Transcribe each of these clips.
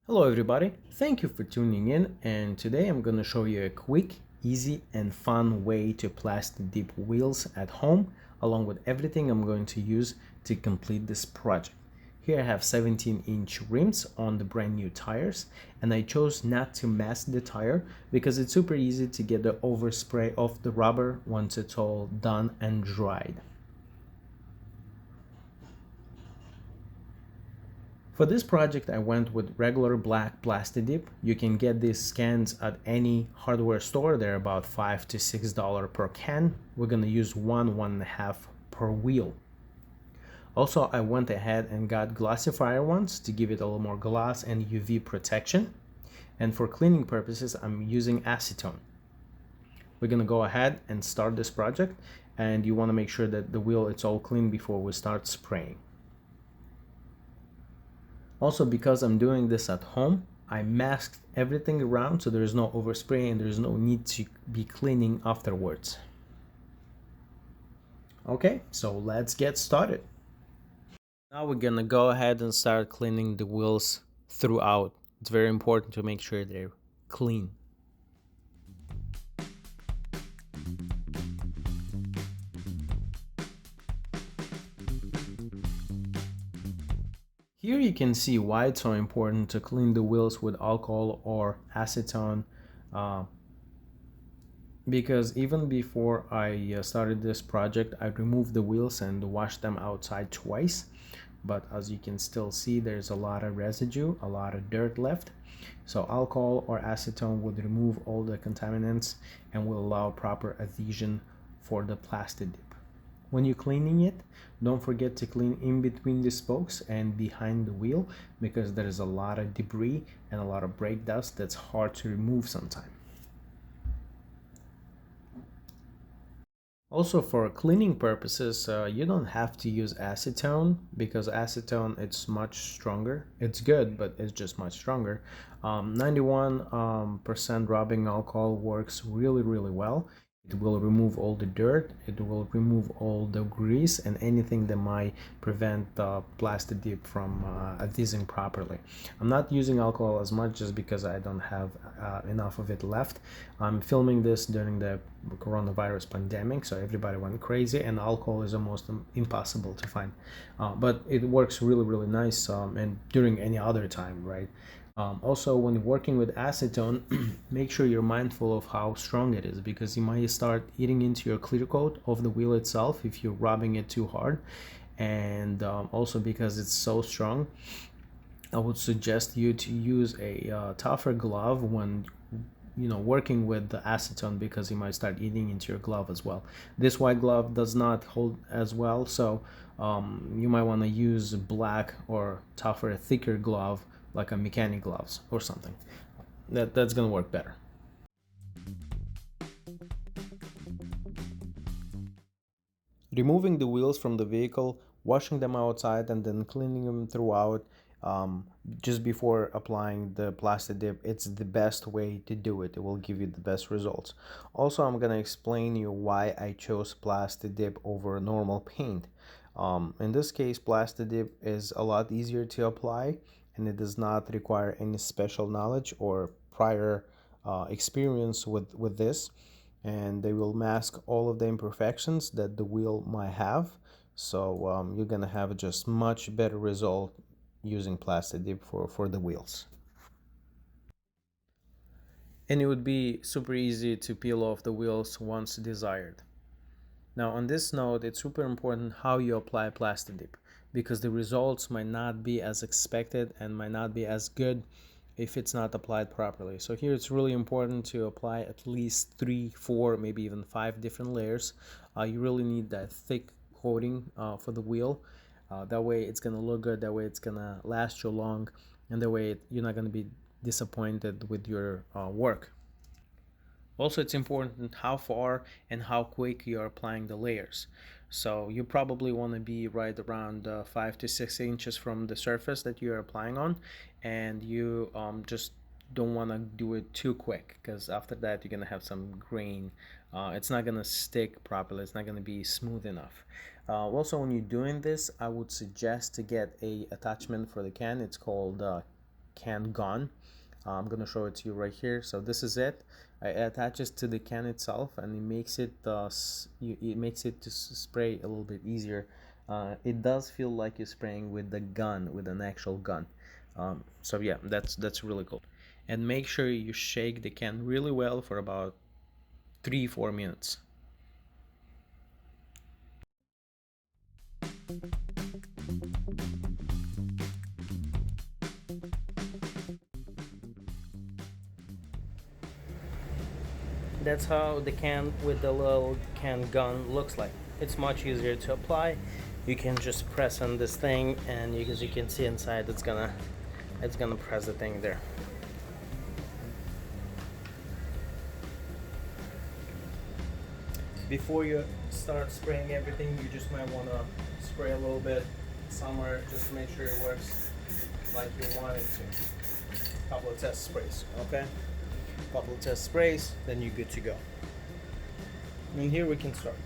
Hello everybody, thank you for tuning in, and today I'm going to show you a quick, easy and fun way to plastic dip wheels at home along with everything I'm going to use to complete this project. Here I have 17-inch rims on the brand new tires, and I chose not to mask the tire because it's super easy to get the overspray off the rubber once it's all done and dried. For this project, I went with regular black Plasti Dip. You can get these cans at any hardware store. They're about $5 to $6 per can. We're gonna use one and a half per wheel. Also, I went ahead and got glassifier ones to give it a little more gloss and UV protection. And for cleaning purposes, I'm using acetone. We're gonna go ahead and start this project, and you wanna make sure that the wheel it's all clean before we start spraying. Also, because I'm doing this at home, I masked everything around so there's no overspray and there's no need to be cleaning afterwards. Okay, so let's get started. Now we're gonna go ahead and start cleaning the wheels throughout. It's very important to make sure they're clean. Here you can see why it's so important to clean the wheels with alcohol or acetone, uh, because even before I started this project, I removed the wheels and washed them outside twice. But as you can still see, there's a lot of residue, a lot of dirt left. So alcohol or acetone would remove all the contaminants and will allow proper adhesion for the plastic dip. When you're cleaning it, don't forget to clean in between the spokes and behind the wheel, because there's a lot of debris and a lot of brake dust that's hard to remove sometimes. Also, for cleaning purposes, you don't have to use acetone because acetone it's much stronger. It's good, but it's just much stronger. 91% rubbing alcohol works really well. It will remove all the dirt, it will remove all the grease and anything that might prevent the plastic dip from adhesing properly. I'm not using alcohol as much just because I don't have enough of it left. I'm filming this during the coronavirus pandemic, so everybody went crazy and alcohol is almost impossible to find. But it works really nice, and during any other time, right? Also, when working with acetone, make sure you're mindful of how strong it is, because you might start eating into your clear coat of the wheel itself if you're rubbing it too hard. And also because it's so strong, I would suggest you to use a tougher glove when working with the acetone, because you might start eating into your glove as well. This white glove does not hold as well, so you might want to use black or tougher, thicker glove like a mechanic gloves or something. That's gonna work better. Removing the wheels from the vehicle, washing them outside, and then cleaning them throughout, um, just before applying the plastic dip, it's the best way to do it. It will give you the best results. Also, I'm gonna explain you why I chose plastic dip over normal paint. In this case, plastic dip is a lot easier to apply, and it does not require any special knowledge or prior experience with this, and they will mask all of the imperfections that the wheel might have. So you're gonna have just much better result using plastic dip for the wheels. And it would be super easy to peel off the wheels once desired. Now on this note, it's super important how you apply plastic dip, because the results might not be as expected and might not be as good if it's not applied properly. So here it's really important to apply at least 3, 4, maybe even 5 different layers. You really need that thick coating for the wheel. That way it's gonna look good, that way it's gonna last you long, and that way you're not gonna be disappointed with your work. Also, it's important how far and how quick you're applying the layers. So you probably want to be right around 5 to 6 inches from the surface that you're applying on, and you just don't want to do it too quick, because after that you're going to have some grain. It's not going to stick properly, it's not going to be smooth enough. When you're doing this, I would suggest to get a attachment for the can. It's called can gun. I'm gonna show it to you right here. So this is it. It attaches to the can itself, and it makes it to spray a little bit easier. It does feel like you're spraying with the gun, with an actual gun. So yeah, that's really cool. And make sure you shake the can really well for about 3-4 minutes. That's how the can with the little can gun looks like. It's much easier to apply. You can just press on this thing, and as you can see inside, it's gonna press the thing there. Before you start spraying everything, you just might want to spray a little bit somewhere just to make sure it works like you want it to. Couple of test sprays, okay? Couple of test sprays, then you're good to go. And here we can start.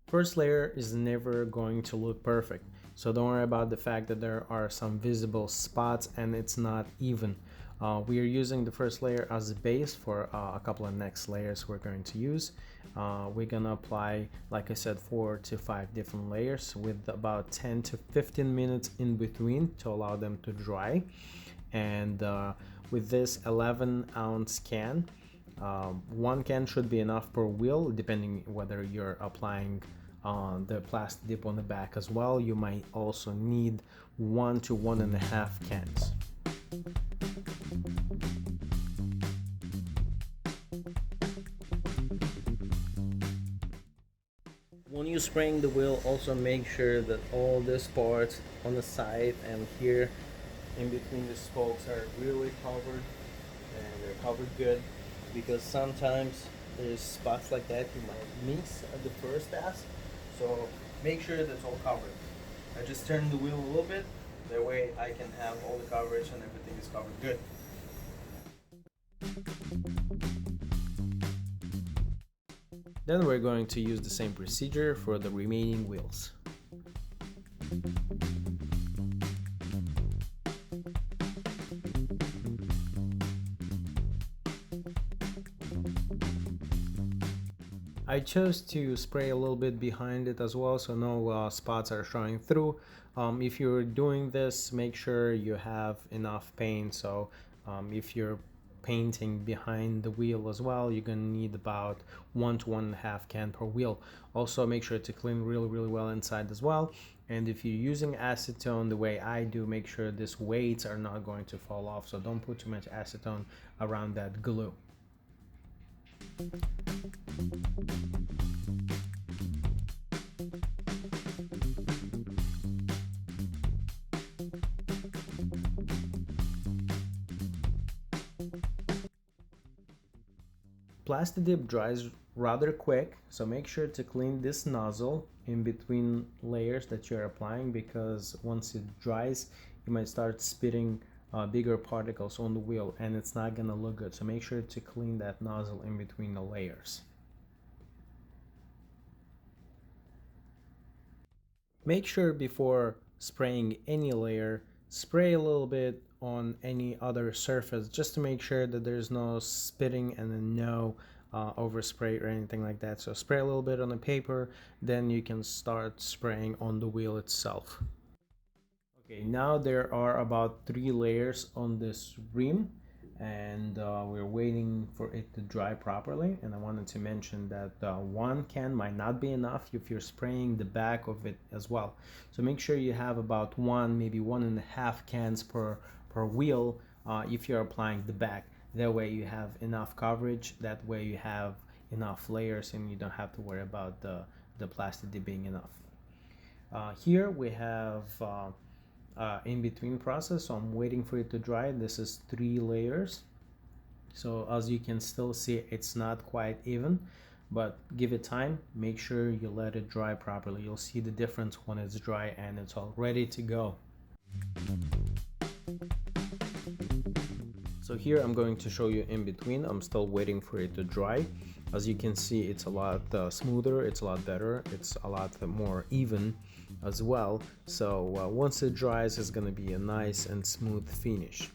First layer is never going to look perfect, so don't worry about the fact that there are some visible spots and it's not even. We are using the first layer as a base for a couple of next layers we're going to use. We're gonna apply, like I said, 4 to 5 different layers with about 10 to 15 minutes in between to allow them to dry. And with this 11-ounce can, one can should be enough per wheel, depending whether you're applying the Plasti Dip on the back as well. You might also need 1 to 1.5 cans. When you're spraying the wheel, also make sure that all these parts on the side and here in between the spokes are really covered, and they're covered good, because sometimes there's spots like that you might miss at the first pass. So make sure that's all covered. I just turn the wheel a little bit, that way I can have all the coverage and everything is covered good. Then we're going to use the same procedure for the remaining wheels. I chose to spray a little bit behind it as well, so no spots are showing through. If you're doing this, make sure you have enough paint. So if you're painting behind the wheel as well, you're gonna need about 1 to 1.5 can per wheel. Also make sure to clean really well inside as well. And if you're using acetone the way I do, make sure these weights are not going to fall off, so don't put too much acetone around that glue. Plasti Dip dries rather quick, so make sure to clean this nozzle in between layers that you're applying, because once it dries you might start spitting bigger particles on the wheel and it's not gonna look good. So make sure to clean that nozzle in between the layers. Make sure before spraying any layer, spray a little bit on any other surface just to make sure that there's no spitting and then no overspray or anything like that. So spray a little bit on the paper, then you can start spraying on the wheel itself. Okay, now there are about 3 layers on this rim, and we're waiting for it to dry properly. And I wanted to mention that one can might not be enough if you're spraying the back of it as well. So make sure you have about one, maybe 1.5 cans per wheel if you're applying the back. That way you have enough coverage, that way you have enough layers and you don't have to worry about the Plasti Dip being enough. Here we have in between process, so I'm waiting for it to dry. This is 3 layers, so as you can still see it's not quite even, but give it time. Make sure you let it dry properly. You'll see the difference when it's dry and it's all ready to go. So here I'm going to show you in between. I'm still waiting for it to dry. As you can see, it's a lot smoother, it's a lot better, it's a lot more even as well. So once it dries, it's going to be a nice and smooth finish.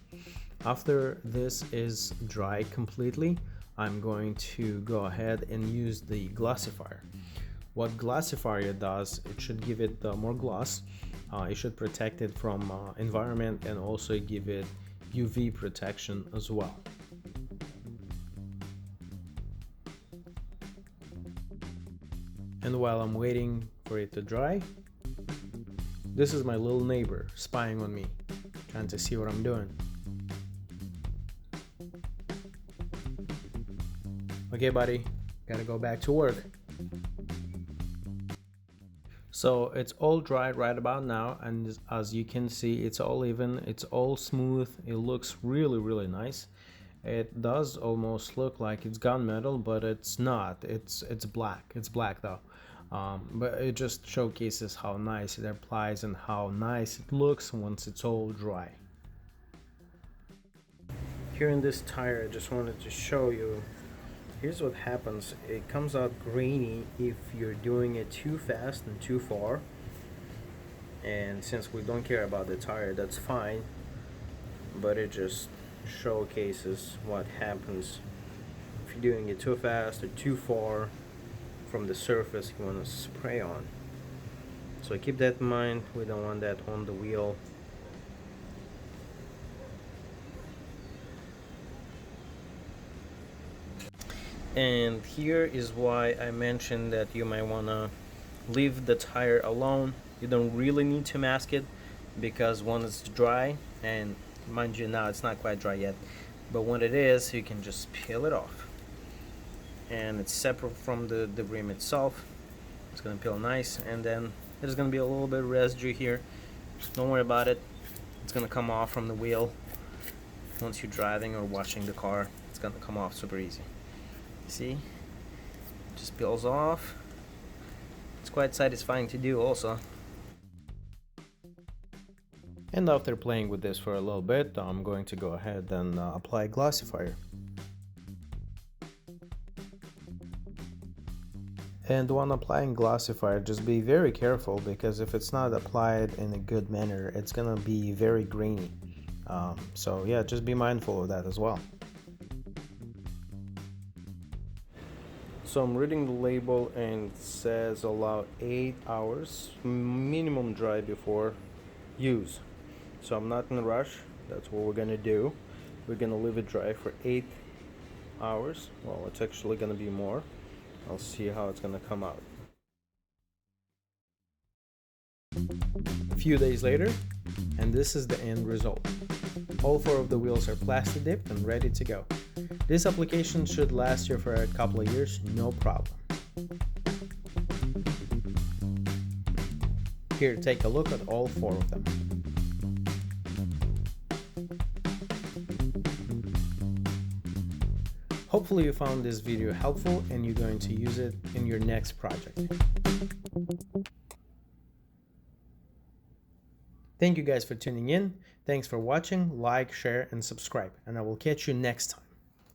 After this is dry completely, I'm going to go ahead and use the glossifier. What glossifier does, it should give it more gloss. It should protect it from environment and also give it UV protection as well. And while I'm waiting for it to dry, this is my little neighbor spying on me, trying to see what I'm doing. Okay, buddy, gotta go back to work. So it's all dry right about now, and as you can see, it's all even, it's all smooth. It looks really nice. It does almost look like it's gunmetal, but it's not. It's black. It's black though. But it just showcases how nice it applies and how nice it looks once it's all dry. Here in this tire, I just wanted to show you, here's what happens. It comes out grainy if you're doing it too fast and too far, and since we don't care about the tire, that's fine, but it just showcases what happens if you're doing it too fast or too far from the surface you want to spray on. So keep that in mind. We don't want that on the wheel. And here is why I mentioned that you might want to leave the tire alone. You don't really need to mask it, because when it's dry, and mind you now it's not quite dry yet, but when it is, you can just peel it off. And it's separate from the rim itself. It's going to peel nice, and then there's going to be a little bit of residue here. Don't worry about it. It's going to come off from the wheel. Once you're driving or washing the car, it's going to come off super easy. See? It just peels off. It's quite satisfying to do also. And after playing with this for a little bit, I'm going to go ahead and apply glossifier. And when applying glossifier, just be very careful, because if it's not applied in a good manner, it's gonna be very grainy. So yeah, just be mindful of that as well. So I'm reading the label and it says allow 8 hours minimum dry before use. So I'm not in a rush. That's what we're gonna do. We're gonna leave it dry for 8 hours. Well, it's actually gonna be more. I'll see how it's gonna come out. A few days later, and this is the end result. All 4 of the wheels are Plasti Dipped and ready to go. This application should last you for a couple of years, no problem. Here, take a look at all 4 of them. Hopefully you found this video helpful and you're going to use it in your next project. Thank you guys for tuning in. Thanks for watching. Like, share, and subscribe. And I will catch you next time.